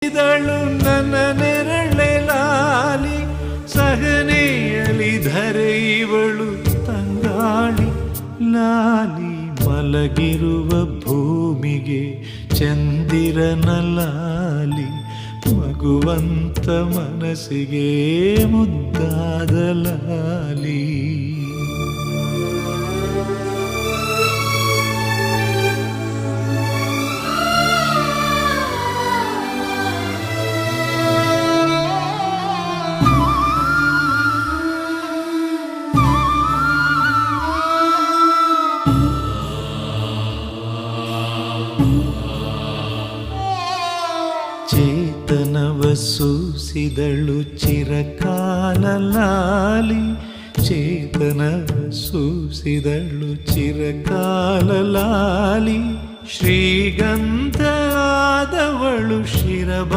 ಇದಳು ನನ್ನ ನೆರಳೆ ಲಾಲಿ, ಸಹನೆಯಲಿ ಧರೆ ಇವಳು ತಂಗಾಳಿ ಲಾಲಿ. ಮಲಗಿರುವ ಭೂಮಿಗೆ ಚಂದಿರನ ಲಾಲಿ, ಮಗುವಂತ ಮನಸ್ಸಿಗೆ ಮುದ್ದಾದ ಲಾಲಿ. ಚೇತನವ ಸೂಸಿದಳು ಚಿರಕಾಲ ಲಾಲಿ, ಚೇತನವ ಸೂಸಿದಳು ಚಿರಕಾಲ ಲಾಲಿ. ಶ್ರೀಗಂಧ ಆದವಳು ಶಿರಬ